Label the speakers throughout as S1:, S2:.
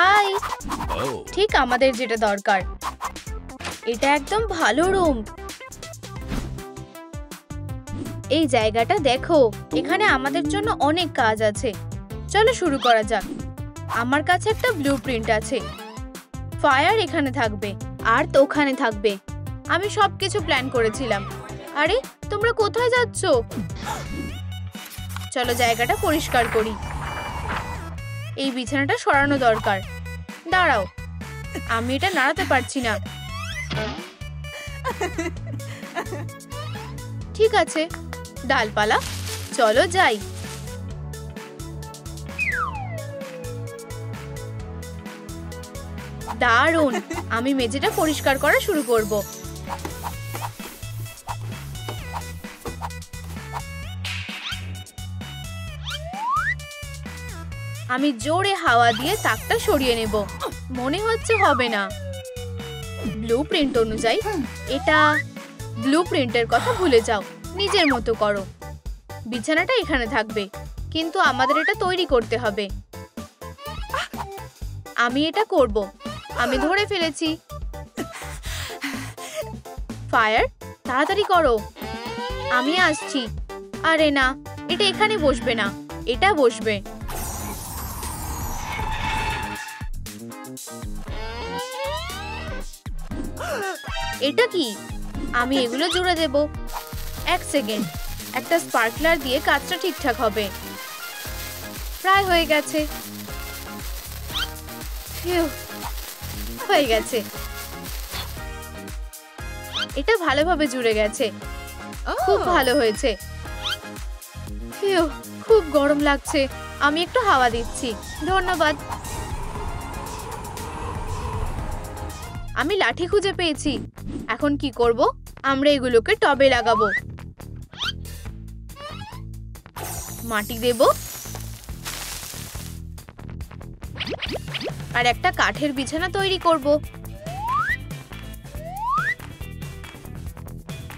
S1: High. ঠিক আমাদের যেটা দরকার। এটা একদম ভালো রুম। এই জায়গাটা দেখো, এখানে আমাদের জন্য অনেক কাজ আছে। চলো শুরু করা যাক। আমার কাছে একটা ব্লুপ্রিন্ট আছে। ফায়ার এখানে থাকবে আর তো ওখানে থাকবে। আমি সবকিছু প্ল্যান করেছিলাম। আরে তোমরা কোথায় যাচ্ছ? চলো জায়গাটা পরিষ্কার করি। এই বিছানাটা সরানো দরকার। দাঁড়াও, আমি এটা নাড়াতে পারছি না। ঠিক আছে, ডালপালা, চলো যাই। দারুণ, আমি মেঝেটা পরিষ্কার করা শুরু করব। আমি জোরে হাওয়া দিয়ে তাকটা সরিয়ে নেব। মনে হচ্ছে হবে না। ব্লুপ্রিন্ট অনুযায়ী এটা। ব্লুপ্রিন্টের কথা ভুলে যাও, নিজের মতো করো। বিছানাটা এখানে থাকবে, কিন্তু আমাদের এটা তৈরি করতে হবে। আমি এটা করব। আমি ধরে ফেলেছি। ফায়ার, তাড়াতাড়ি করো। আমি আসছি। আরে না, এটা এখানে বসবে না, এটা বসবে। এটা কি? আমি এগুলো জুড়ে দেব। এক সেকেন্ড, একটা স্পার্কলার দিয়ে কাজটা ঠিকঠাক হবে। প্রায় হয়ে গেছে। হয়ে গেছে। এটা ভালোভাবে জুড়ে গেছে। খুব ভালো হয়েছে। খুব গরম লাগছে। আমি একটু হাওয়া দিচ্ছি। ধন্যবাদ। আমি লাঠি খুঁজে পেয়েছি। এখন কি করব? আমরা এগুলোকে টবে লাগাবো। মাটি দেব আর একটা কাঠের বিছানা তৈরি করব।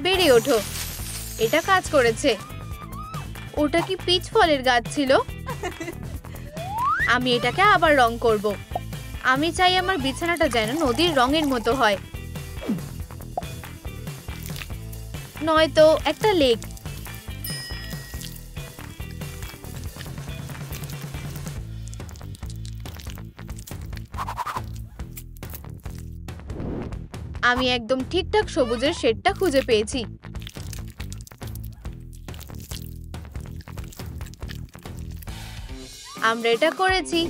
S1: বেড়ে ওঠো। এটা কাজ করেছে। ওটা কি পিচ ফলের গাছ ছিল? আমি এটাকে আবার রং করব। আমি চাই আমার বিছানাটা যেন নদীর রঙের মতো হয়, নয়তো একটা লেক। আমি একদম ঠিকঠাক সবুজের শেডটা খুঁজে পেয়েছি। আমরা এটা করেছি।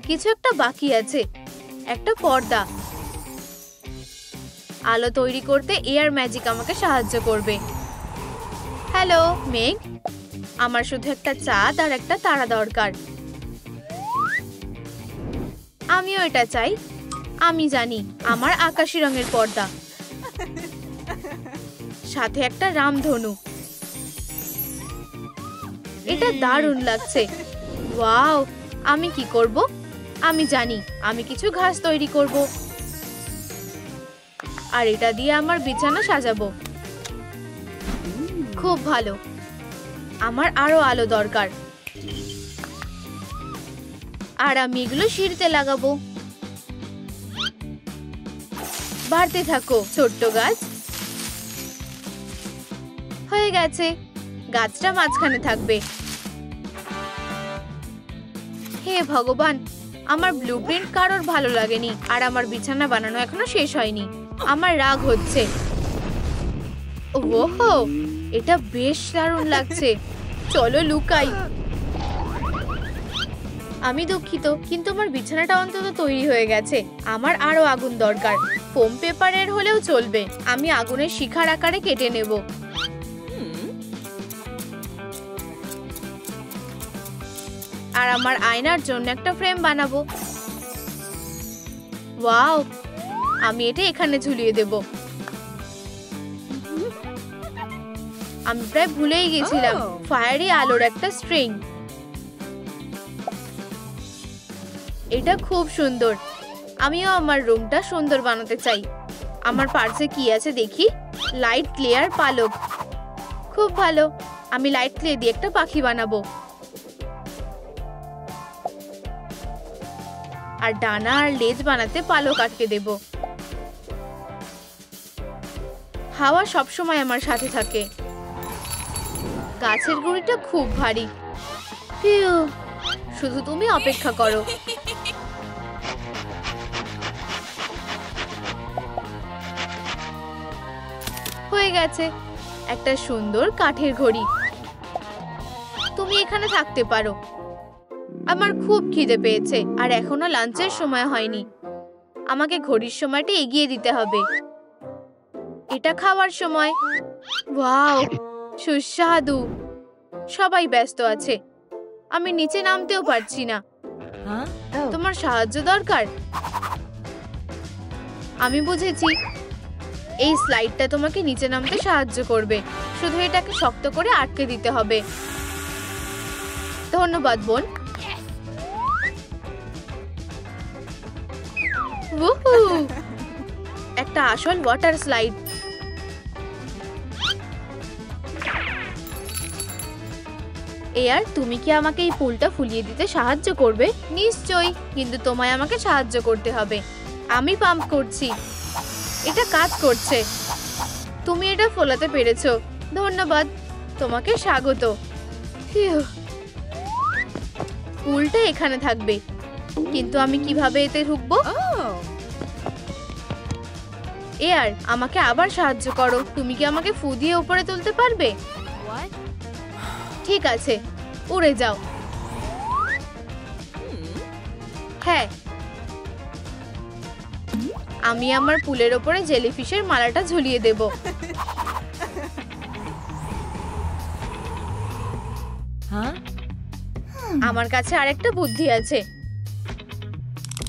S1: কিছু একটা বাকি আছে। একটা পর্দা। আলো তৈরি করতে এয়ার ম্যাজিক আমাকে সাহায্য করবে। হ্যালো মেঘ, আমার শুধু একটা চাঁদ আর একটা তারা দরকার। আমিও এটা চাই। আমি জানি, আমার আকাশী রঙের পর্দা, সাথে একটা রামধনু। এটা দারুণ লাগছে। ওয়াও, আমি কি করব? আমি জানি, আমি কিছু ঘাস তৈরি করব আর এটা দিয়ে আমার বিছানা সাজাবো। খুব ভালো। আমার আরো আলো দরকার আর আমি এগুলো সিঁড়িতে লাগাবো। বাড়তে থাকো ছোট্ট গাছ। হয়ে গেছে। গাছটা মাঝখানে থাকবে। হে ভগবান, আমার ব্লুপ্রিন্ট কারোর ভালো লাগেনি আর আমার বিছানা বানানো এখনো শেষ হয়নি। আমার রাগ হচ্ছে। ওহো, এটা বেশ দারুণ লাগছে। চলো লুকাই। আমি দুঃখিত, কিন্তু আমার বিছানাটা অন্তত তৈরি হয়ে গেছে। আমার আরো আগুন দরকার। ফোম পেপারের হলেও চলবে। আমি আগুনের শিখার আকারে কেটে নেব। আর আমার আয়নার জন্য একটা ফ্রেম বানাবো। ওয়াও, আমি এটা এখানে ঝুলিয়ে দেব। আমি প্রায় ভুলেই গেছিলাম, ফায়ারি আলোর একটা স্ট্রিং। এটা খুব সুন্দর। আমিও আমার রুমটা সুন্দর বানাতে চাই। আমার পার্সে কি আছে দেখি। লাইট ক্লিয়ার পালক। খুব ভালো। আমি লাইট ক্লে দিয়ে একটা পাখি বানাবো। আর ডানা আর লেজ বানাতে পালক আটকে দেব। হাওয়া সবসময় আমার সাথে থাকে। গাছের গুঁড়িটা খুব ভারী। ফিউ, শুধু তুমি অপেক্ষা করো। হয়ে গেছে, একটা সুন্দর কাঠের ঘড়ি। তুমি এখানে থাকতে পারো। আমার খুব খিদে পেয়েছে আর এখনো লাঞ্চের সময় হয়নি। আমাকে ঘড়ির সময়টা এগিয়ে দিতে হবে। এটা খাওয়ার সময়। ওয়াও, সুস্বাদু। সবাই ব্যস্ত আছে, আমি নিচে নামতেও পারছি না। তোমার সাহায্য দরকার? আমি বুঝেছি, এই স্লাইডটা তোমাকে নিচে নামতে সাহায্য করবে। শুধু এটাকে শক্ত করে আটকে দিতে হবে। ধন্যবাদ বোন। উহু, একটা আসল ওয়াটার স্লাইড। এয়ার, তুমি কি আমাকে এই পুলটা ফুলিয়ে দিতে সাহায্য করবে? নিশ্চয়ই, কিন্তু তোমায় আমাকে সাহায্য করতে হবে। আমি পাম্প করছি, এটা কাজ করছে। তুমি এটা ফোলাতে পেরেছো, ধন্যবাদ। তোমাকে স্বাগত। পুলটা এখানে থাকবে, কিন্তু আমি কিভাবে এতে ঢুকবো? এয়ার, আমাকে আবার সাহায্য করো। তুমি কি আমাকে ফু দিয়ে উপরে তুলতে পারবে? ঠিক আছে, উড়ে যাও। হ্যাঁ, আমি আমার পুলের ওপরে জেলিফিশের মালাটা ঝুলিয়ে দেব। আমার কাছে আরেকটা বুদ্ধি আছে।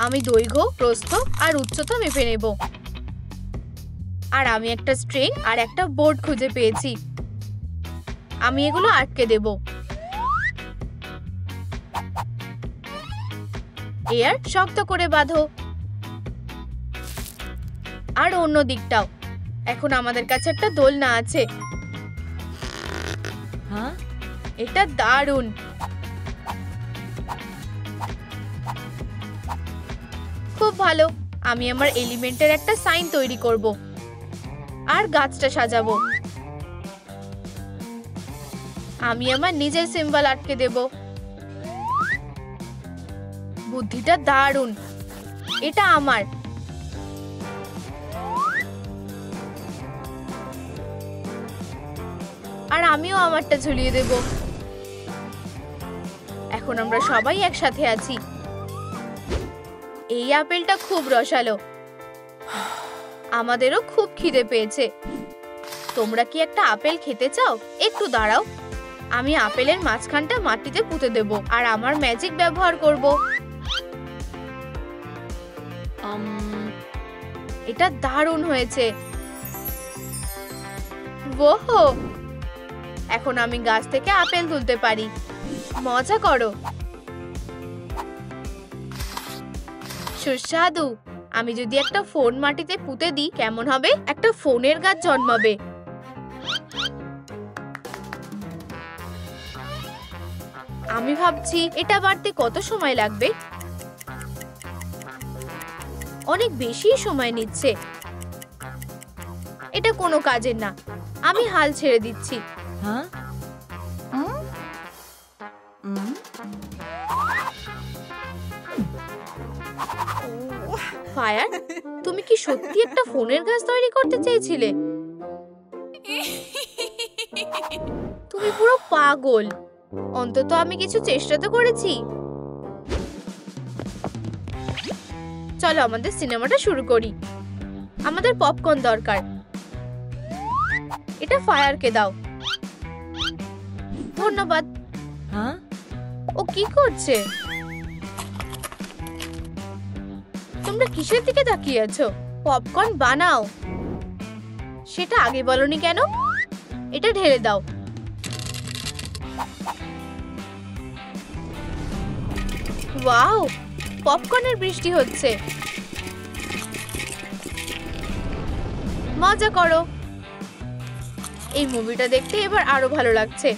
S1: আমি দৈর্ঘ্য, প্রস্থ আর উচ্চতা মেপে নেব। আর আমি একটা স্ট্রিং আর একটা বোর্ড খুঁজে পেয়েছি। আমি এগুলো আটকে দেব। এয়ার, শক্ত করে বাঁধো। আর অন্য দিকটাও। এখন আমাদের কাছে একটা দোলনা আছে। এটা দারুণ। খুব ভালো। আমি আমার এলিমেন্টের একটা সাইন তৈরি করব আর গাছটা সাজাবো। আমি আমার নিজের সিম্বল আটকে দেব। বুদ্ধিটা দারুণ। এটা আমার। আর আমিও আমারটা ঝুলিয়ে দেব। এখন আমরা সবাই একসাথে আছি। এই আপেলটা খুব রসালো। আমাদেরও খুব খিদে পেয়েছে। তোমরা কি একটা আপেল খেতে চাও? একটু দাঁড়াও, আমি আপেলের মাঝখানটা মাটিতে পুঁতে দেব আর আমার ম্যাজিক ব্যবহার করব। এটা দারুণ হয়েছে। ওহো, এখন আমি গাছ থেকে আপেল তুলতে পারি। মজা করো। সুস্বাদু। আমি যদি একটা ফোন মাটিতে পুঁতে দিই কেমন হবে? একটা ফোনের গাছ জন্মাবে। আমি ভাবছি এটা বাড়তে কত সময় লাগবে। অনেক বেশি সময় নিচ্ছে। এটা কোনো কাজের না। আমি হাল ছেড়ে দিচ্ছি। ফায়ার, তুমি কি সত্যি একটা ফোনের গাছ তৈরি করতে চেয়েছিলে? তুমি পুরো পাগল। অন্তত আমি কিছু চেষ্টা তো করেছি। চলো আমাদের সিনেমাটা শুরু করি। আমাদের পপকর্ন দরকার। এটা ফায়ারকে দাও। ধন্যবাদ। ও কি করছে? তোমরা কিসের দিকে তাকিয়ে আছো? পপকর্ন বানাও। সেটা আগে বলনি কেন? এটা ঢেলে দাও। ওয়াও, পপকর্নের বৃষ্টি হচ্ছে। মজা করো। এই মুভিটা দেখতে এবার আরো ভালো লাগছে।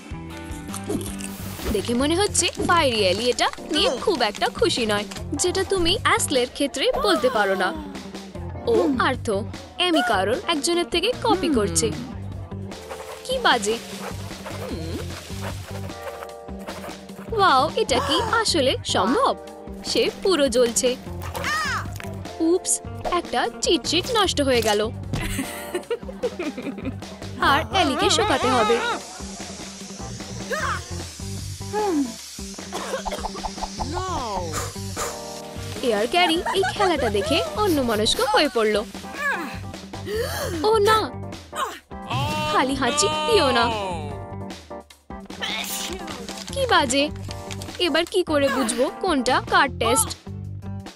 S2: দেখে মনে হচ্ছে ফায়ারি এলি এটা নিয়ে খুব একটা খুশি নয়, যেটা তুমি অ্যাসলের ক্ষেত্রে বলতে পারো না। ও আর্থ, এমি কারোর একজনের থেকে কপি করছে। কি বাজে! ওয়াও, এটা কি আসলে সম্ভব? সে পুরো জ্বলছে। উপস, একটা চিটচিট নষ্ট হয়ে গেল। আর এলিকে শুকাতে হবে। এয়ার ক্যারি এই খেলাটা দেখে অন্যমনস্ক হয়ে পড়ল। ও না, খালি হাঁচি দিও না। কি বাজে! এবার কি করে বুঝবো কোনটা কার টেস্ট?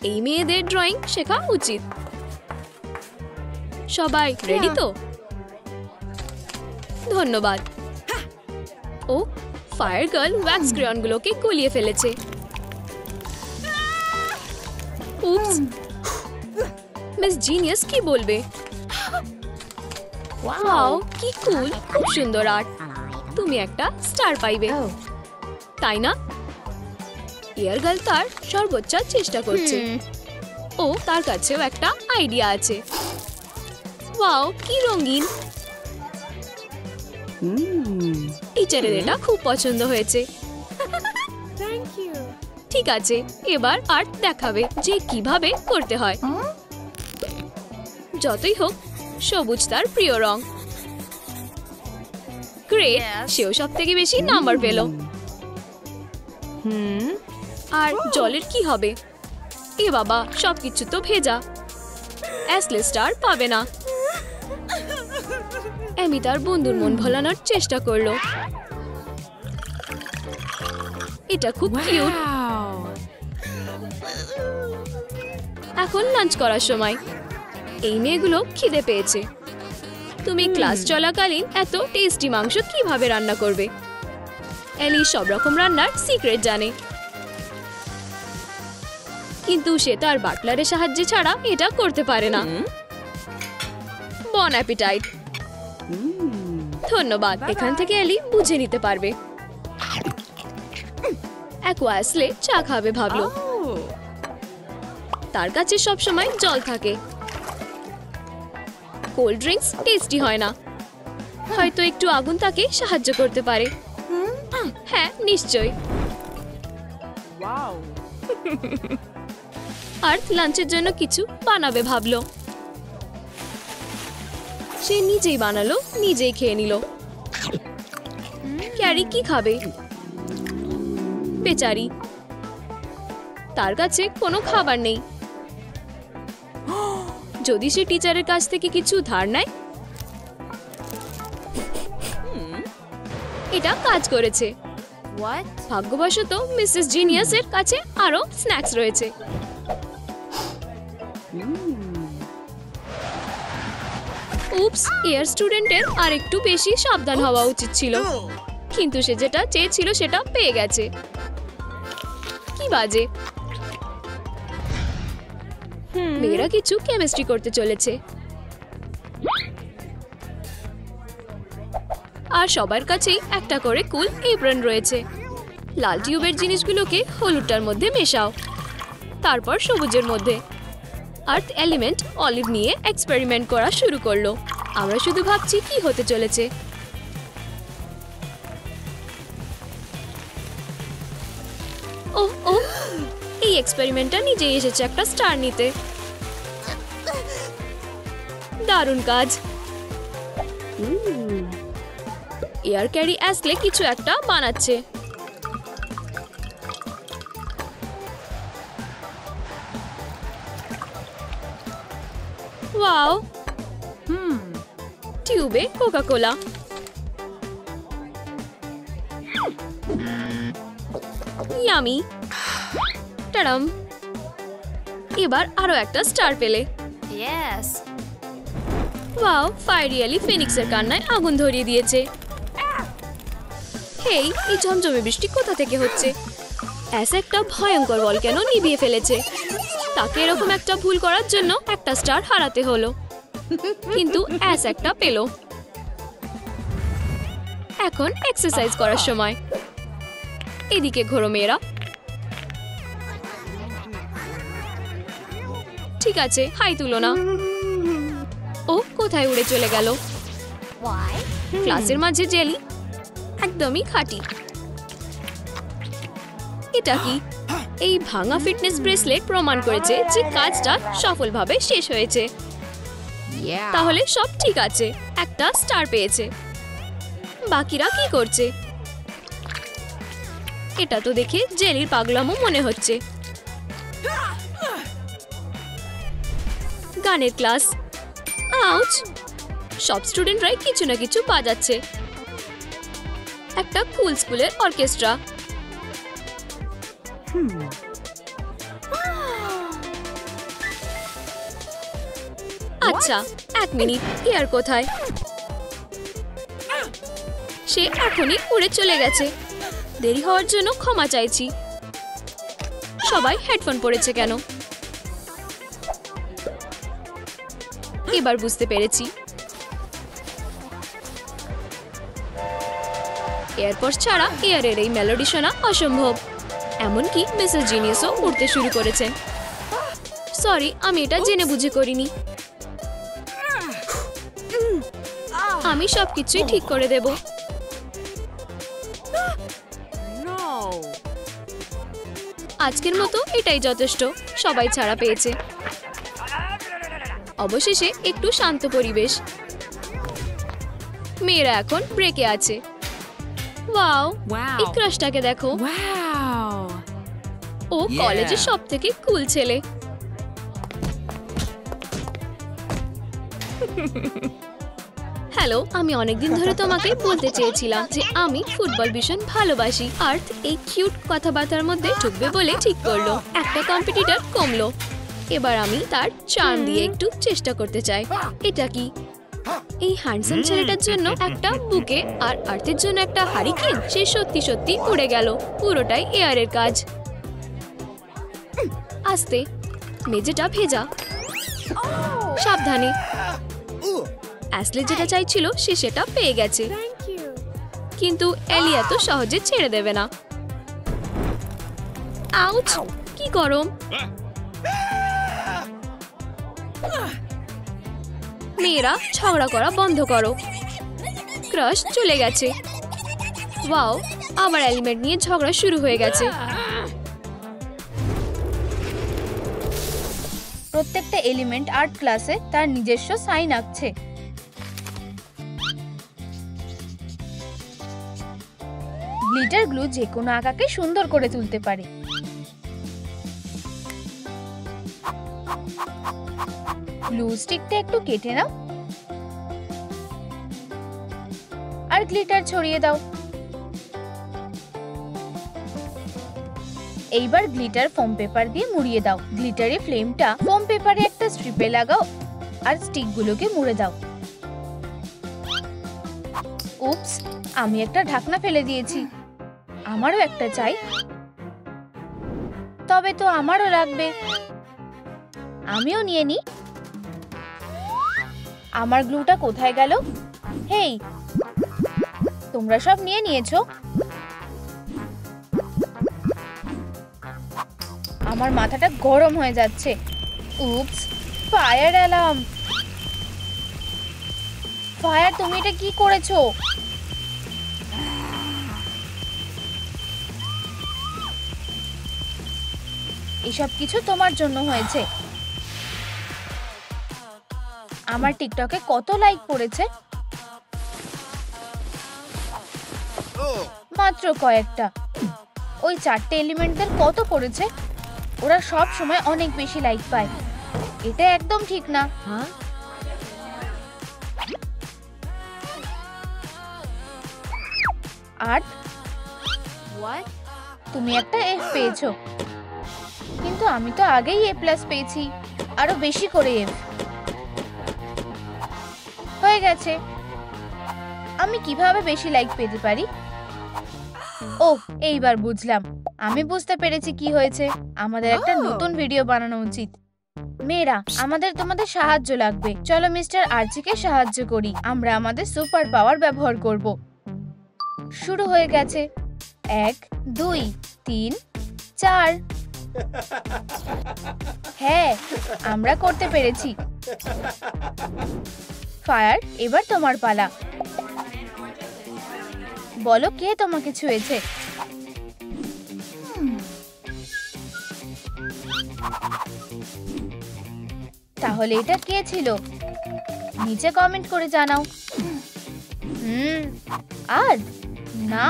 S2: এই মেয়েদের ড্রয়িং শেখা উচিত। সবাই রেডি তো? ধন্যবাদ। ও, ফায়ার গার্ল ওয়্যাক্স ক্রেয়নগুলোকে গলিয়ে ফেলেছে। উপস, মিস জিনিয়াস কি বলবে? ওয়াও, কি কুল! খুব সুন্দর আর্ট। তুমি একটা স্টার পাইবে, তাই না? এয়ার গার্ল তার সর্বোচ্চ চেষ্টা করছে। ও, তার কাছেও একটা আইডিয়া আছে। ওয়াও, কি রঙিন! টিচারের এটা খুব পছন্দ হয়েছে। ঠিক আছে, এবার আর্ট দেখাবে যে কিভাবে করতে হয়। যতই হোক, সবুজ তার প্রিয় রং। গ্রেট, সেও সব থেকে বেশি নাম্বার পেল। আর জলের কি হবে? এ বাবা, সবকিছু তো ভেজা। অ্যাসলে স্টার পাবে না। এমি তার বন্ধুর মন ভোলানোর চেষ্টা করলো। এটা খুব কিউট। এখন লাঞ্চ করার সময়। এই মেয়েগুলো খিদে পেয়েছে। তুমি ক্লাস চলাকালীন এত টেস্টি মাংস কিভাবে রান্না করবে? এলি সব রকম রান্নার সিক্রেট জানে, কিন্তু সে তার বাটলারের সাহায্যে ছাড়া এটা করতে পারে না। বন অ্যাপিটাইট। ধন্যবাদ। এখান থেকে এলি বুঝে নিতে পারবে। অ্যাকোয়া আসলে চা খাবে ভাবলো। তার কাছে সবসময় জল থাকে। কোল্ড ড্রিঙ্কস টেস্টি হয় না। হয়তো একটু আগুন তাকে সাহায্য করতে পারে। হ্যাঁ, নিশ্চয়ই। আর লাঞ্চের জন্য কিছু বানাবে ভাবলো। সে নিজেই বানালো, নিজেই খেয়ে নিল। ক্যারি কি খাবে? বেচারি, তার কাছে কোনো খাবার নেই। যদি সে টিচারের কাছ থেকে কিছু ধার নেয়। এটা কাজ করেছে। ভাগ্যবশত মিসেস জিনিয়াসের কাছে আরো স্ন্যাক্স রয়েছে। উপস, এয়ার স্টুডেন্টের আর একটু বেশি সাবধান হওয়া উচিত ছিল, কিন্তু সে যেটা চেয়েছিল সেটা পেয়ে গেছে। কি বাজে! মেয়েরা কিছু কেমিস্ট্রি করতে চলেছে। আর সবার কাছেই একটা করে কুল এপ্রন রয়েছে। লাল টিউবের জিনিসগুলোকে হলুদটার মধ্যে মেশাও, তারপর সবুজের মধ্যে। আর্থ এলিমেন্ট অলিভ নিয়ে এক্সপেরিমেন্ট করা শুরু করলো। আমরা শুধু ভাবছি কি হতে চলেছে। ওহ ও, এই এক্সপেরিমেন্টটা নিজেই এসেছে একটা স্টার নিতে। দারুণ কাজ। এয়ার ক্যারি আসলে কিছু একটা বানাচ্ছে। ওয়াও, টিউবে কোকা কোলা। ইয়ামি। টাডাম, এবার আরো একটা স্টার পেলে। ওয়াও, ফায়ারি এলি ফিনিক্সের কান্নায় আগুন ধরিয়ে দিয়েছে। হেই, এই ঝমঝমে বৃষ্টি কোথা থেকে হচ্ছে? অ্যাস একটা ভয়ঙ্কর ভলক্যানো নিভিয়ে ফেলেছে। তাকে এরকম একটা ভুল করার জন্য একটা স্টার হারাতে হলো, কিন্তু অ্যাস একটা পেল। এখন এক্সারসাইজ করার সময়। এদিকে ঘোরো মেয়েরা। ঠিক আছে, হাই তুলো না। ও কোথায় উড়ে চলে গেল? ক্লাসের মাঝে জেলি, একদমই খাঁটি। এটা কি? এই ভাঙা ফিটনেস ব্রেসলেট প্রমাণ করেছে যে কাজটা সফলভাবে শেষ হয়েছে। তাহলে সব ঠিক আছে, একটা স্টার পেয়েছে। বাকিরা কি করছে? এটা তো দেখে জেলির পাগলামো মনে হচ্ছে। গানের ক্লাস। আউচ! সব স্টুডেন্টরাই কিছু না কিছু বাজাচ্ছে। একটা কুল স্কুলের অর্কেস্ট্রা। আচ্ছা, 1 মিনিট, ইয়ার কোথায়? সে এখনই উড়ে চলে গেছে। দেরি হওয়ার জন্য ক্ষমা চাইছি। সবাই হেডফোন পরেছে কেন? এবার বুঝতে পেরেছি। এয়ারপোর্ট ছাড়া এয়ারের এই মেলোডি শোনা অসম্ভব। এমনকি মিসেস জিনিয়াসও উড়তে শুরু করেছেন। সরি, আমি এটা জেনে বুঝে করিনি। আমি সবকিছুই ঠিক করে দেব। আজকের মতো এটাই যথেষ্ট। সবাই ছাড়া পেয়েছে। অবশেষে একটু শান্ত পরিবেশ। মেয়েরা এখন ব্রেকে আছে। ওয়াও, এই ক্রাশটাকে দেখো। ও কলেজের সবথেকে কুল ছেলে। হ্যালো, আমি অনেকদিন ধরে তোমাকে বলতে চেয়েছিলাম যে আমি ফুটবল ভীষণ ভালোবাসি। আর্থ এই কিউট কথাবার্তার মধ্যে ঢুকবে বলে ঠিক করলো। একটা কম্পিটিটর কমলো। এবার আমি তার চার্ম দিয়ে একটু চেষ্টা করতে চাই। এটা কি? এই হ্যান্ডসাম ছেলেটার জন্য একটা বুকে আর আর্থের জন্য একটা হারিকেন। সে সত্যি সত্যি উড়ে গেল। পুরোটাই এয়ারের কাজ। আস্তে, মেঝেটা ভেজা। সাবধানে। অ্যাশলি যেটা চাইছিল সে সেটা পেয়ে গেছে। কিন্তু এলি এত সহজে ছেড়ে দেবে না। আউচ! কি গরম। মেয়েরা ঝগড়া করা বন্ধ করো। ক্রাশ চলে গেছে। ওয়াও, আবার এলিমেন্ট নিয়ে ঝগড়া শুরু হয়ে গেছে।
S1: প্রত্যেকটা এলিমেন্ট আর্ট ক্লাসে তার নিজস্ব সাইন আঁকছে। গ্লিটার গ্লু যে কোনো আঁকাকে সুন্দর করে তুলতে পারে। গ্লু স্টিকটা একটু কেটে নাও আর গ্লিটার ছড়িয়ে দাও। এইবার গ্লিটার ফোম পেপার দিয়ে মুড়িয়ে দাও। গ্লিটারি ফ্লেমটা ফোম পেপারে একটা স্ট্রিপে লাগাও আর স্টিকগুলোকে মুড়ে দাও। উপস, আমি একটা ঢাকনা ফেলে দিয়েছি। আমারও একটা চাই। তবে তো আমারও লাগবে। আমিও নিয়ে নিই। আমার গ্লুটা কোথায় গেল? হেই, তোমরা সব নিয়ে নিয়েছো? আমার মাথাটা গরম হয়ে যাচ্ছে। উপস, ফায়ার অ্যালার্ম। ফায়ার, তুমি এটা কি করেছো? এসব কিছু তোমার জন্য হয়েছে। আমার টিকটকে কত লাইক পড়েছে? মাত্র কয়েকটা। ওই 4টে এলিমেন্টদের কত পড়েছে? ওরা সব সময় অনেক বেশি লাইক পায়। এটা একদম ঠিক না। আর তুমি একটা এফ পেয়েছো। কিন্তু আমি তো আগেই এ প্লাস পেয়েছি। আরো বেশি করে এফ হয়ে গেছে। আমি কিভাবে বেশি লাইক পেতে পারি? ও, এইবার বুঝলাম। আমি বুঝতে পেরেছি কি হয়েছে। আমাদের একটা নতুন ভিডিও বানানো উচিত। মেয়েরা, আমাদের তোমাদের সাহায্য লাগবে। চলো মিস্টার আর্চিকে সাহায্য করি। আমরা আমাদের সুপার পাওয়ার ব্যবহার করব। শুরু হয়ে গেছে। 1 2 3 4। হ্যাঁ, আমরা করতে পেরেছি। ফায়ার, এবার তোমার পালা। বলো কে তোমাকে ছুঁয়েছে? তাহলে এটা কে ছিল? নিচে কমেন্ট করে জানাও। আর না,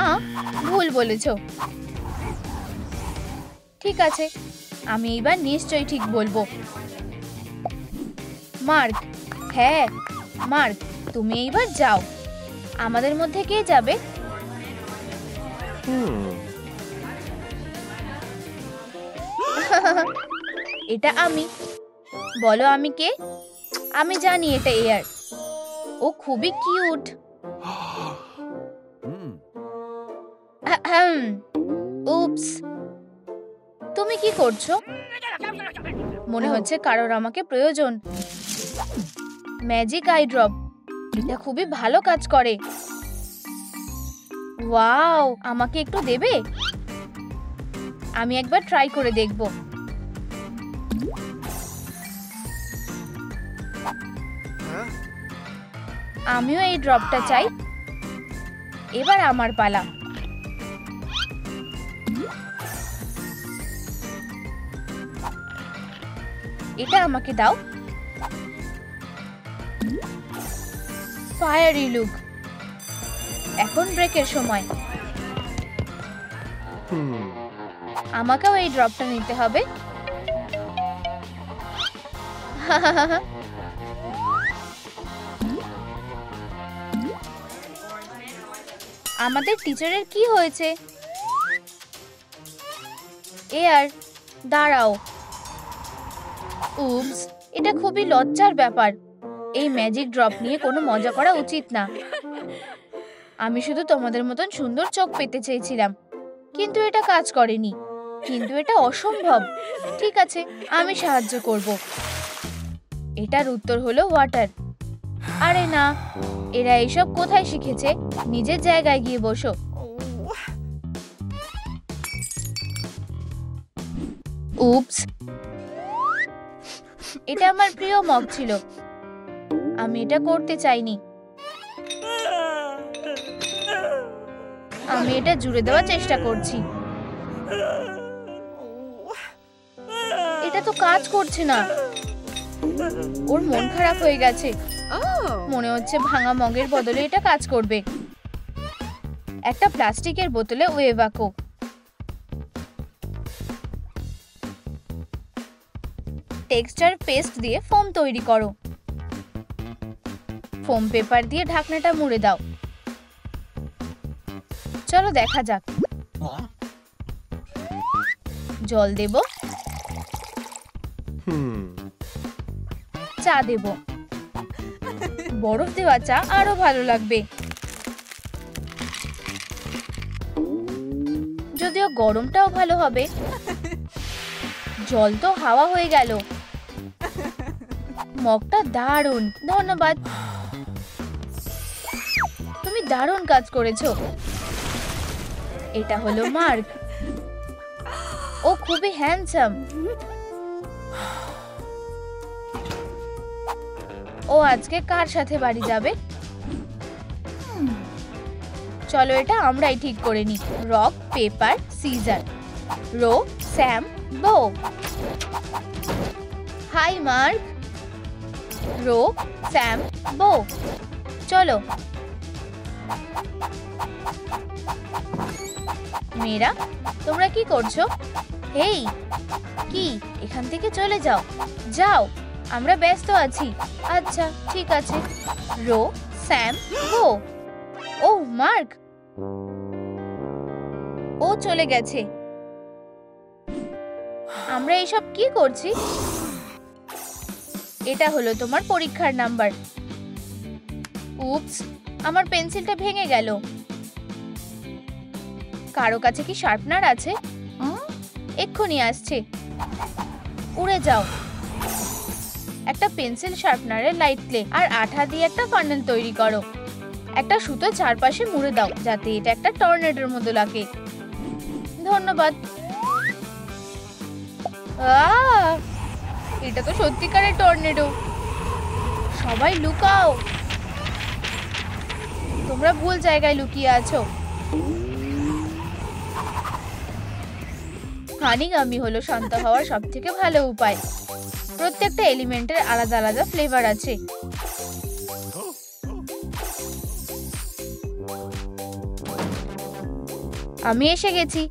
S1: ভুল বলেছো। ঠিক আছে, আমি এবার নিশ্চয়ই ঠিক বলবো। মার্ক, হ্যাঁ মার্ক, তুমি এইবার যাও। আমাদের মধ্যে কে যাবে? এটা আমি। বলো আমি কে? আমি জানি এটা এয়ার। ও খুবই কিউট। উপস, তুমি কি করছো? মনে হচ্ছে কারোর আমাকে প্রয়োজন। ম্যাজিক আই ড্রপ, এটা খুবই ভালো কাজ করে। ওয়াও, আমাকে একটু দেবে? আমি একবার ট্রাই করে দেখব। আমিও এই ড্রপটা চাই। এবার আমার পালা। এটা আমাকে দাও। Fiery look. এখন ব্রেকের সময়। আমাকেও এই ড্রপটা নিতে হবে। আমাদের টিচারের কি হয়েছে? এয়ার, দাঁড়াও। উপস, এটা খুবই লজ্জার ব্যাপার। এই ম্যাজিক ড্রপ নিয়ে কোনো মজা করা উচিত না। আমি শুধু তোমাদের মতন সুন্দর চোখ পেতে চেয়েছিলাম, কিন্তু এটা কাজ করেনি। কিন্তু এটা অসম্ভব। ঠিক আছে, আমি সাহায্য করব। এটার উত্তর হলো ওয়াটার। আরে না, এরা এইসব কোথায় শিখেছে? নিজের জায়গায় গিয়ে বসো। উপস, এটা আমার প্রিয় মগ ছিল। আমি এটা করতে চাইনি। আমি এটা জুড়ে দেওয়ার চেষ্টা করছি। এটা তো কাজ করছে না। ওর মন খারাপ হয়ে গেছে। মনে হচ্ছে ভাঙা মগের বদলে এটা কাজ করবে। একটা প্লাস্টিকের বোতলে ওয়েভ আঁকো। টেক্সচার পেস্ট দিয়ে ফোম তৈরি করো। ফোম পেপার দিয়ে ঢাকনাটা মুড়ে দাও। চলো দেখা যাক। জল দেব, চা দেব। বরফ দেওয়া চা আরো ভালো লাগবে। যদিও গরমটাও ভালো হবে। জল তো হাওয়া হয়ে গেল। মগটা দারুণ, ধন্যবাদ। তুমি দারুণ কাজ করেছো। এটা হলো মার্ক। ও খুবই হ্যান্ডসাম। ও আজকে কার সাথে বাড়ি যাবে? চলো এটা আমরাই ঠিক করে নিই। Rock paper scissor. Rochambeau. High mark. Rochambeau. চলো। মেয়েরা, তোমরা কি করছো? হেই, কি? এখান থেকে চলে যাও। যাও, আমরা ব্যস্ত আছি। আচ্ছা ঠিক আছে। রো স্যাম গো। ও মার্ক, ও চলে গেছে। আমরা এইসব কি করছি? এটা হলো তোমার পরীক্ষার নাম্বার। উপস, আমার পেন্সিলটা ভেঙে গেল। কারো কাছে কি শার্পনার আছে? এক্ষুনি আসছে। উড়ে যাও। একটা পেন্সিল শার্পনারের লাইট ক্লে আর আঠা দিয়ে একটা ফানেল তৈরি করো। একটা সুতো চারপাশে মুড়ে দাও যাতে এটা একটা টর্নেডোর মতো লাগে। ধন্যবাদ। এটা তো সত্যিকারের টর্নেডো। সবাই লুকাও, তোমরা ভুল জায়গায় লুকিয়ে আছো। হানিগামি হলো শান্ত হওয়ার সব থেকে ভালো উপায়। প্রত্যেকটা এলিমেন্টের আলাদা আলাদা ফ্লেভার আছে। আমি এসে গেছি।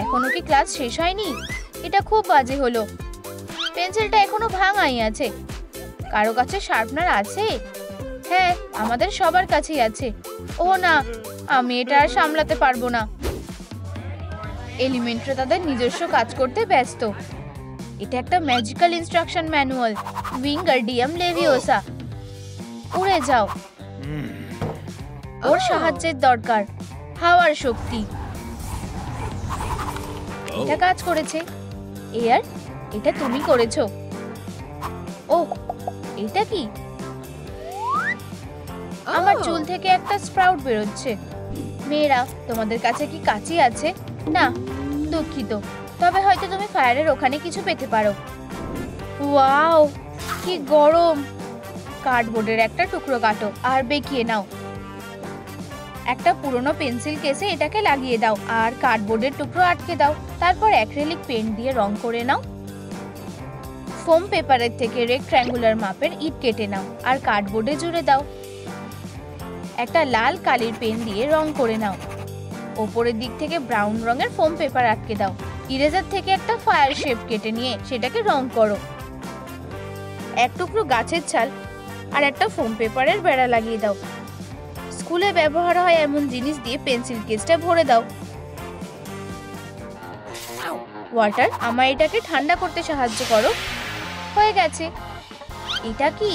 S1: এখনো কি ক্লাস শেষ হয়নি? এটা খুব বাজে হলো। পেন্সিলটা এখনো ভাঙাই আছে। কারো কাছে শার্পনার আছে? হ্যাঁ, আমাদের সবার কাছেই আছে। ও না, আমি এটা আর সামলাতে পারবো না। এলিমেন্টরা তাদের নিজস্ব কাজ করতে ব্যস্ত। এটা একটা ম্যাজিক্যাল ইনস্ট্রাকশন ম্যানুয়াল, উইঙ্গারডিয়াম লেভিওসা। উড়ে যাও। ওর সাহায্যের দরকার, হাওয়ার শক্তি। এটা কাজ করেছে। এয়ার, এটা তুমি করেছো। ও, এটা কি? আমার চুল থেকে একটা স্প্রাউট বেরোচ্ছে। মেয়েরা, তোমাদের কাছে কি কাঁচি আছে? না, দুঃখিত। তবে হয়তো তুমি ফায়ারের ওখানে কিছু পেতে পারো। ওয়াও, কি গরম! কার্ডবোর্ডের একটা টুকরো কাটো আর বেঁকিয়ে নাও। একটা পুরনো পেন্সিল কেসে এটাকে লাগিয়ে দাও আর কার্ডবোর্ডের টুকরো আটকে দাও। তারপর অ্যাক্রিলিক পেন্ট দিয়ে রং করে নাও। ফোম পেপারের থেকে রেক্ট্যাঙ্গুলার মাপের ইট কেটে নাও আর কার্ডবোর্ডে জুড়ে দাও। একটা লাল কালির পেন দিয়ে রং করে নাও। ওপরের দিক থেকে ব্রাউন রঙের ফোম পেপার আটকে দাও। ইরেজার থেকে একটা ফায়ার শেপ কেটে নিয়ে সেটাকে রং করো। এক টুকরো গাছের ছাল আর একটা ফোম পেপারের বেড়া লাগিয়ে দাও। স্কুলে ব্যবহার হয় এমন জিনিস দিয়ে পেন্সিল কেসটা ভরে দাও। ওয়াটার, আমার এটাকে ঠান্ডা করতে সাহায্য করো। হয়ে গেছে। এটা কি?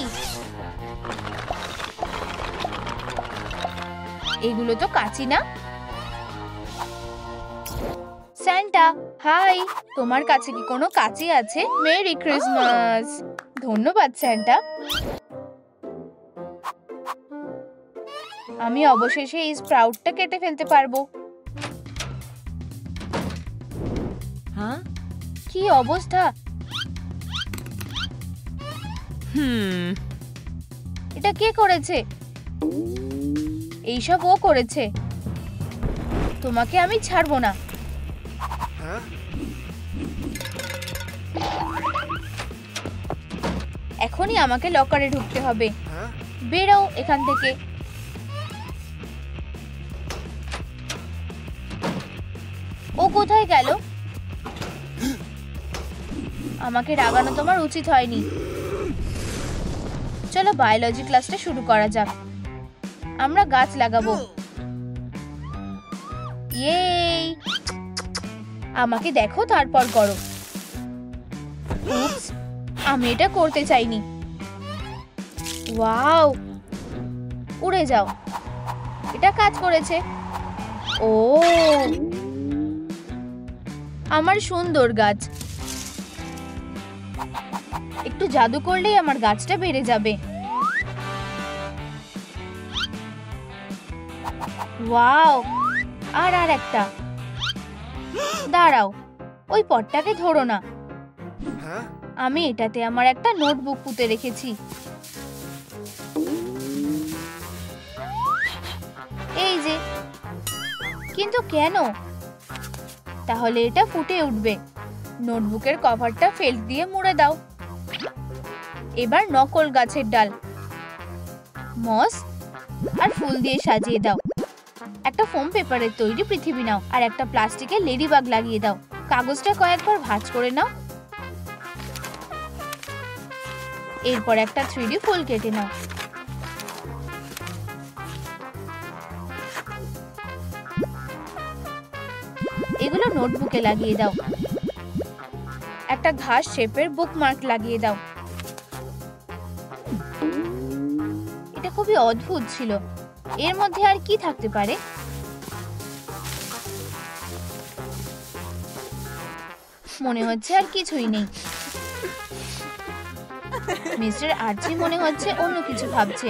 S1: এগুলো তো কাঁচি না। Santa, hi. তোমার কাছে কি কোনো কাঁচি আছে? Merry Christmas. ধন্যবাদ স্যান্টা। আমি অবশেষে এই স্প্রাউটটা কেটে ফেলতে পারবো। হ্যাঁ, কি অবস্থা! এটা কে করেছে? এইসব ও করেছে। তোমাকে আমি ছাড়বো না। এখনই আমাকে লকারে ঢুকতে হবে। বেরো এখান থেকে। ও কোথায় গেল? আমাকে রাগানো তোমার উচিত হয়নি। চলো বায়োলজি ক্লাসটা শুরু করা যাক। আমরা গাছ লাগাবো। ইয়েই! আমাকে দেখো, তারপর করো। উপস, আমি এটা করতে চাইনি। ওয়াও, উড়ে যাও। এটা কাজ করেছে। ও, আমার সুন্দর গাছ। একটু জাদু করলেই আমার গাছটা বেড়ে যাবে। ওয়াও, আর একটা। দাঁড়াও, ওই পটটাকে ধরো না। আমি এটাতে আমার একটা নোটবুক পুঁতে রেখেছি। এই যে। কিন্তু কেন? তাহলে এটা ফুটে উঠবে। নোটবুকের কভারটা ফেল্ট দিয়ে মুড়ে দাও। এবার নকল গাছের ডাল, মস আর ফুল দিয়ে সাজিয়ে দাও। একটা ফোম পেপারের তৈরি পৃথিবী নাও আর একটা প্লাস্টিকের লেডিবাগ লাগিয়ে দাও। কাগজটা কয়েকবার ভাঁজ করে নাও। এরপর একটা 3D ফুল কেটে নাও। এগুলো নোটবুকে লাগিয়ে দাও। একটা ঘাস শেপের বুকমার্ক লাগিয়ে দাও। এটা খুবই অদ্ভুত ছিল। এর মধ্যে আর কি থাকতে পারে? মনে হচ্ছে আর কিছুই নেই। মিস্টার আর্চি মনে হচ্ছে অন্য কিছু ভাবছে।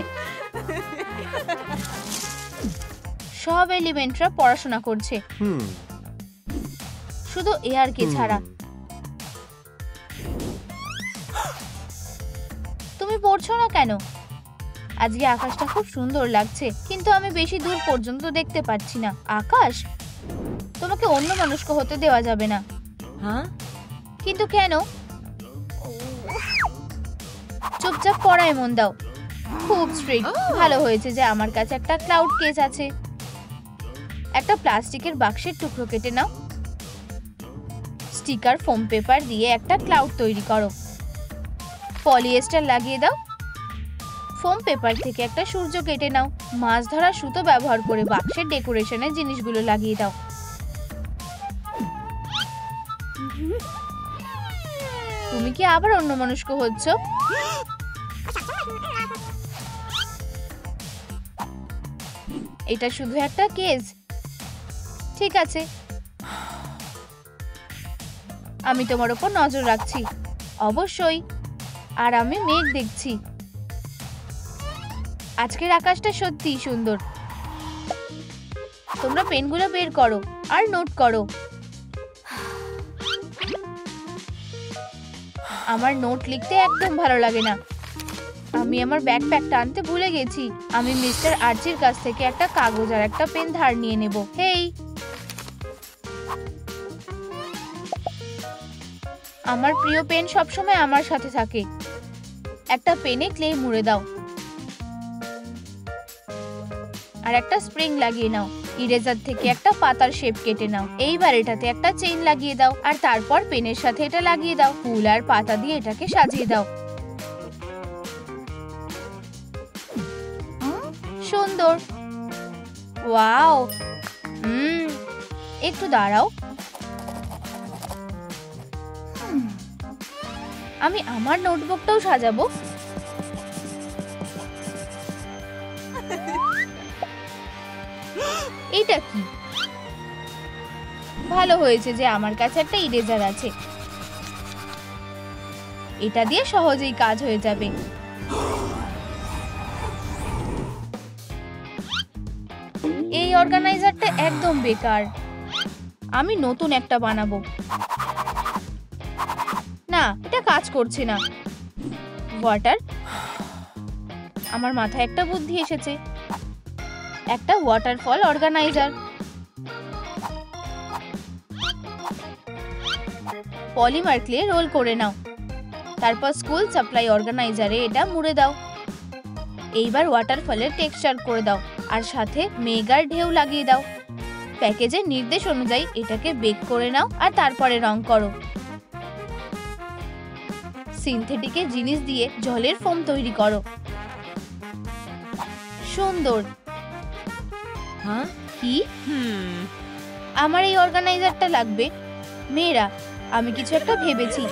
S1: সব এলিমেন্টরা পড়াশোনা করছে, শুধু এয়ারকে ছাড়া। তুমি পড়ছো না কেন? আজকে আকাশটা খুব সুন্দর লাগছে, কিন্তু আমি বেশি দূর পর্যন্ত দেখতে পাচ্ছি না। আকাশ, তোমাকে অন্য মনস্ক হতে দেওয়া যাবে না।
S2: হ্যাঁ,
S1: কিন্তু কেন? চুপচাপ পড়ায় মন দাও। খুব স্ট্রিক্ট। ভালো হয়েছে যে আমার কাছে একটা ক্লাউড কেস আছে। একটা প্লাস্টিকের বাক্সের টুকরো কেটে নাও, স্টিকার ফোম পেপার দিয়ে একটা ক্লাউড তৈরি করো, পলিয়েস্টার লাগিয়ে দাও, ফোম পেপার থেকে একটা সূর্য কেটে নাও, মাছ ধরা সুতো ব্যবহার করে বাক্সের ডেকোরেশনের জিনিসগুলো লাগিয়ে দাও। তুমি কি আবার অন্যমনস্ক হচ্ছ? এটা শুধু একটা কেস। ঠিক আছে, আমি তোমার উপর নজর রাখছি। অবশ্যই। আর আমি মেঘ দেখছি। আজকের আকাশটা সত্যিই সুন্দর। তোমরা পেনগুলো বের করো আর নোট করো। আমার নোট লিখতে একদম ভালো লাগে না। আমি আমার ব্যাকপ্যাকটা আনতে ভুলে গেছি। আমি মিস্টার আর্চির কাছ থেকে একটা কাগজ আর একটা পেন ধার নিয়ে নেব। হেই, আমার প্রিয় পেন সবসময় আমার সাথে থাকে। একটা পেনে ক্লে মুড়ে দাও আর একটা স্প্রিং লাগিয়ে নাও। ইরেজার থেকে একটা পাতার শেপ কেটে নাও। এইবার এটাতে একটা চেইন লাগিয়ে দাও আর তারপর পেনের সাথে এটা লাগিয়ে দাও। ফুল আর পাতা দিয়ে এটাকে সাজিয়ে দাও। সুন্দর। ওয়াও। একটু দাঁড়াও, আমি আমার নোটবুকটাও সাজাবো। এটা কি? ভালো হয়েছে যে আমার কাছে একটা ইরেজার আছে। এটা দিয়ে সহজেই কাজ হয়ে যাবে। এই অর্গানাইজারটা একদম বেকার। আমি নতুন একটা বানাবো। না, এটা কাজ করছে না। ওয়াটার, আমার মাথায় একটা বুদ্ধি এসেছে। একটা waterfall organiser. Polymer clay roll করে নাও, তারপর স্কুল সাপ্লাই অর্গানাইজারে এটা মুড়ে দাও। এইবার ওয়াটারফলের টেক্সচার করে দাও আর সাথে মেগার ঢেউ লাগিয়ে দাও। প্যাকেজের নির্দেশ অনুযায়ী এটাকে বেক করে নাও আর তারপরে রং করো। সিনথেটিকের জিনিস দিয়ে জলের ফোম তৈরি করো। সুন্দর। হ্যাঁ, কি? আমার এই অর্গানাইজারটা লাগবে। মেয়েরা, আমি কিছু একটা ভেবেছি।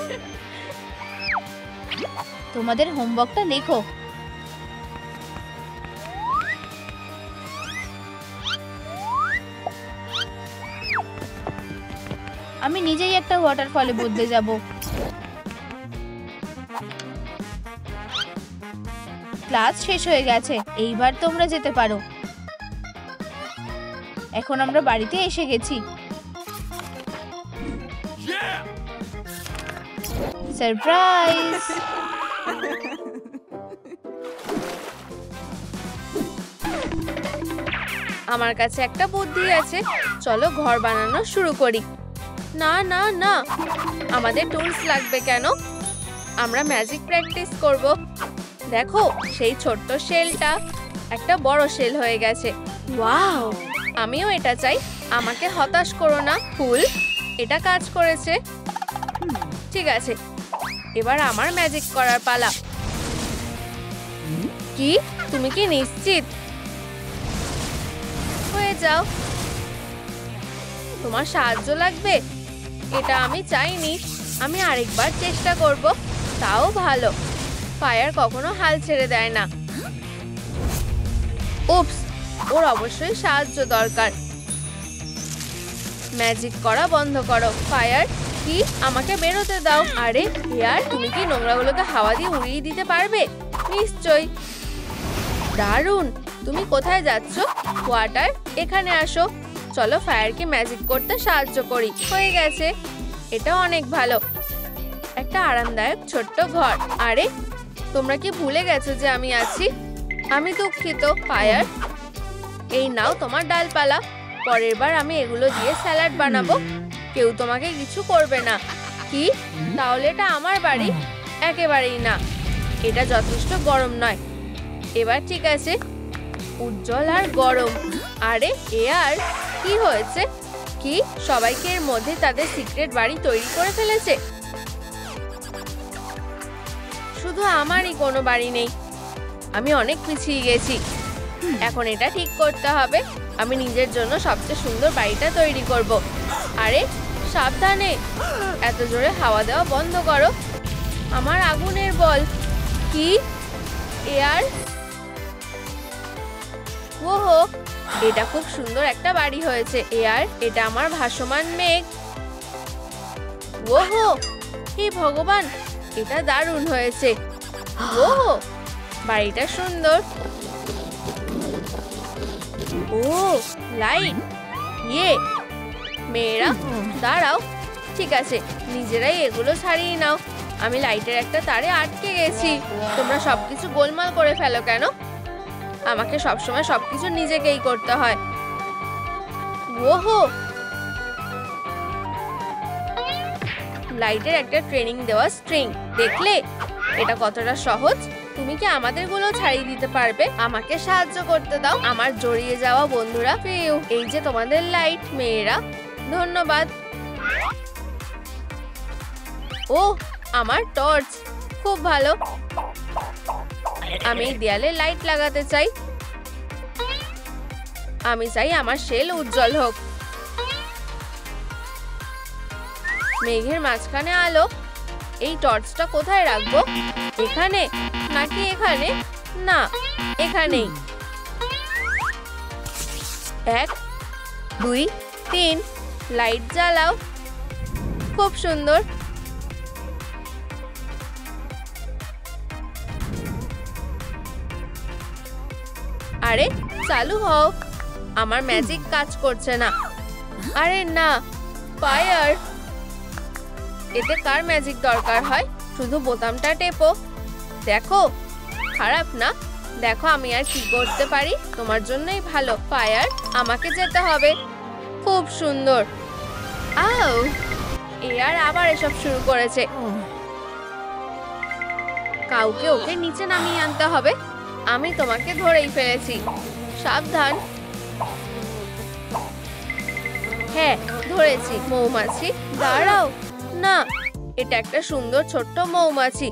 S1: তোমাদের হোমওয়ার্কটা লেখো। আমি নিজেই একটা ওয়াটারফলে বদলে যাব। ক্লাস শেষ হয়ে গেছে, এইবার তোমরা যেতে পারো। এখন আমরা বাড়িতে এসে গেছি। সারপ্রাইজ!
S2: আমার কাছে একটা বুদ্ধি আছে। চলো ঘর বানানো শুরু করি। না না না, আমাদের টুলস লাগবে কেন? আমরা ম্যাজিক প্র্যাকটিস করব। দেখো, সেই ছোট্ট শেলটা একটা বড় শেল হয়ে গেছে। ওয়াও, আমিও এটা চাই। আমাকে হতাশ করো না ফুল, এটা কাজ করেছে। ঠিক আছে, এবার আমার ম্যাজিক করার পালা। কি, তুমি কি নিশ্চিত? হয়ে যাও। তোমার সাহায্য লাগবে? এটা আমি চাইনি। আমি আরেকবার চেষ্টা করব। তাও ভালো। ফায়ার কখনো হাল ছেড়ে দেয় না। উপস, ওর অবশ্যই সাহায্য দরকার। ম্যাজিক করা বন্ধ করো। ফায়ার, কি, আমাকে বেরোতে দাও। আরে এয়ার, তুমি কি নোংরাগুলোকে হাওয়া দিয়ে উড়িয়ে দিতে পারবে? নিশ্চয়ই। দারুণ,
S1: তুমি কোথায় যাচ্ছ? ওয়াটার, এখানে আসো। চলো ফায়ারকে ম্যাজিক করতে সাহায্য করি। হয়ে গেছে, এটা অনেক ভালো। একটা আরামদায়ক ছোট্ট ঘর। আরে তোমরা কি ভুলে গেছো যে আমি আছি? আমি দুঃখিত ফায়ার। এই নাও তোমার ডালপালা। পরের বার আমি এগুলো দিয়ে স্যালাড বানাবো। কেউ তোমাকে কিছু করবে না। কি? তাহলে এটা আমার বাড়ি? একেবারেই না, এটা যথেষ্ট গরম নয়। এবার ঠিক আছে, উজ্জ্বল আর গরম। আরে এয়ার, কি হয়েছে? কি সবাইকে এর মধ্যে তাদের সিক্রেট বাড়ি তৈরি করে ফেলেছে? শুধু আমারই কোনো বাড়ি নেই। আমি অনেক পিছিয়ে গেছি। এখন এটা ঠিক করতে হবে। আমি নিজের জন্য সবচেয়ে সুন্দর বাড়িটা তৈরি করব। আরে সাবধানে, এত জোরে হাওয়া দেওয়া বন্ধ করো। আমার আগুনের বল। কি? এয়ার, ওহো, এটা খুব সুন্দর একটা বাড়ি হয়েছে। এয়ার, এটা আমার ভাসমান মেঘ। ওহো, হে ভগবান, এটা দারুণ হয়েছে। ওহো, বাড়িটা সুন্দর। ও লাইট, ইয়ে, মেয়েরা দাঁড়াও। ঠিক আছে, নিজেরাই এগুলো ছাড়িয়ে নাও। আমি লাইটের একটা তারে আটকে গেছি। তোমরা সবকিছু গোলমাল করে ফেলো কেন? আমাকে সবসময় সবকিছু নিজেকেই করতে হয়। ওহো, লাইটের একটা ট্রেনিং দেওয়া স্ট্রিং, দেখলে এটা কতটা সহজ? তুমি কি আমাদের গুলো ছাড়িয়ে দিতে পারবে? আমাকে সাহায্য করতে দাও। আমার জড়িয়ে যাওয়া বন্ধুরা, ফিউ, এই যে তোমাদের লাইট। মেয়েরা ধন্যবাদ। ও, আমার টর্চ, খুব ভালো। আমি দেয়ালে লাইট লাগাতে চাই। আমি চাই আমার শেল উজ্জ্বল হোক। মেঘের মাঝখানে আলো। এই টর্চটা কোথায় রাখবো? এখানে নাকি এখানে? না, এখানেই। 1 2 3, লাইট জ্বালাও। খুব সুন্দর। আরে চালু হও। আমার ম্যাজিক কাজ করছে না। আরে না, ফায়ার, এতে কার ম্যাজিক দরকার হয়? শুধু বোতামটা টেপো। দেখো, খারাপ না। দেখো আমি আর কি করতে পারি। তোমার জন্যই ভালো। ফায়ার, আমাকে যেতে হবে। খুব সুন্দর। আও, এয়ার আবার এসব শুরু করেছে। কাউকে ওকে নিচে নামিয়ে আনতে হবে। আমি তোমাকে ধরেই ফেলেছি। সাবধান। হ্যাঁ, ধরেছি। মৌমাছি, দাঁড়াও। না, এটা একটা সুন্দর ছোট্ট মৌমাছি।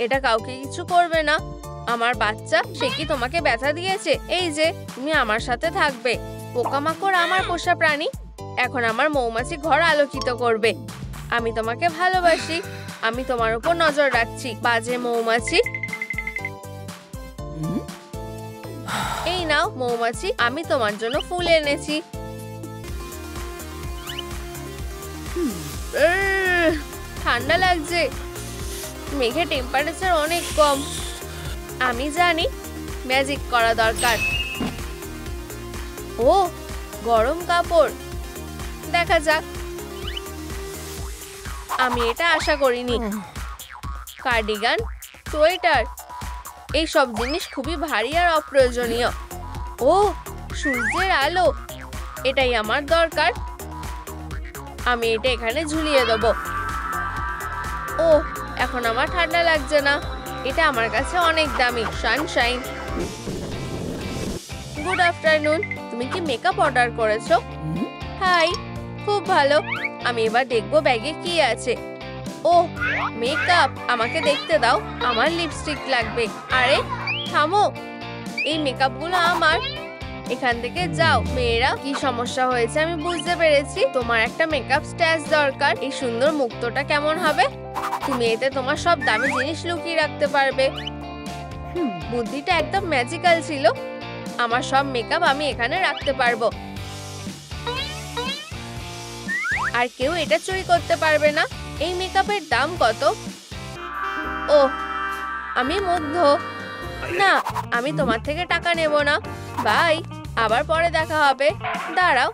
S1: এটা কাউকে কিছু করবে না। আমার বাচ্চা, সে কি তোমাকে ব্যথা দিয়েছে? এই যে, তুমি আমার সাথে থাকবে। পোকামাকড় আমার পোষা প্রাণী। এখন আমার মৌমাছি ঘর আলোকিত করবে। আমি তোমাকে ভালোবাসি। আমি তোমার উপর নজর রাখছি, বাজে মৌমাছি। এই নাও মৌমাছি, আমি তোমার জন্য ফুল এনেছি। ঠান্ডা লাগছে। মেঘের টেম্পারেচার অনেক কম। আমি জানি, ম্যাজিক করা দরকার। ও, গরম কাপড়। দেখা যাক। আমি এটা আশা করিনি। কার্ডিগান, সোয়েটার, এই সব জিনিস খুবই ভারী আর অপ্রয়োজনীয়। ও, সূর্যের আলো, এটাই আমার দরকার। আমি এটা এখানে ঝুলিয়ে দেব। ও, এখন আমার ঠান্ডা লাগছে না। এটা আমার কাছে অনেক দামি। Sunshine, good afternoon. তুমি কি মেকআপ অর্ডার করেছো? হাই, খুব ভালো। আমি এবার দেখবো ব্যাগে কি আছে। ও, মেকআপ, আমাকে দেখতে দাও। আমার লিপস্টিক লাগবে। আরে থামো, এই মেকআপগুলো আমার। এখান থেকে যাও। মেয়েরা, কি সমস্যা হয়েছে আমি বুঝতে পেরেছি। তোমার একটা মেকআপ স্ট্যাচ দরকার। এই সুন্দর মুক্তটা কেমন হবে? তুমি এতে তোমার সব দামি জিনিস লুকিয়ে রাখতে পারবে। বুদ্ধিটা একদম ম্যাজিক্যাল ছিল। আমার সব মেকআপ আমি এখানে রাখতে পারবো, আর কেউ এটা চুরি করতে পারবে না। এই মেকআপের দাম কত? ও, আমি মুগ্ধ। না, আমি তোমার থেকে টাকা নেব না। বাই, আবার পরে দেখা হবে। দাঁড়াও,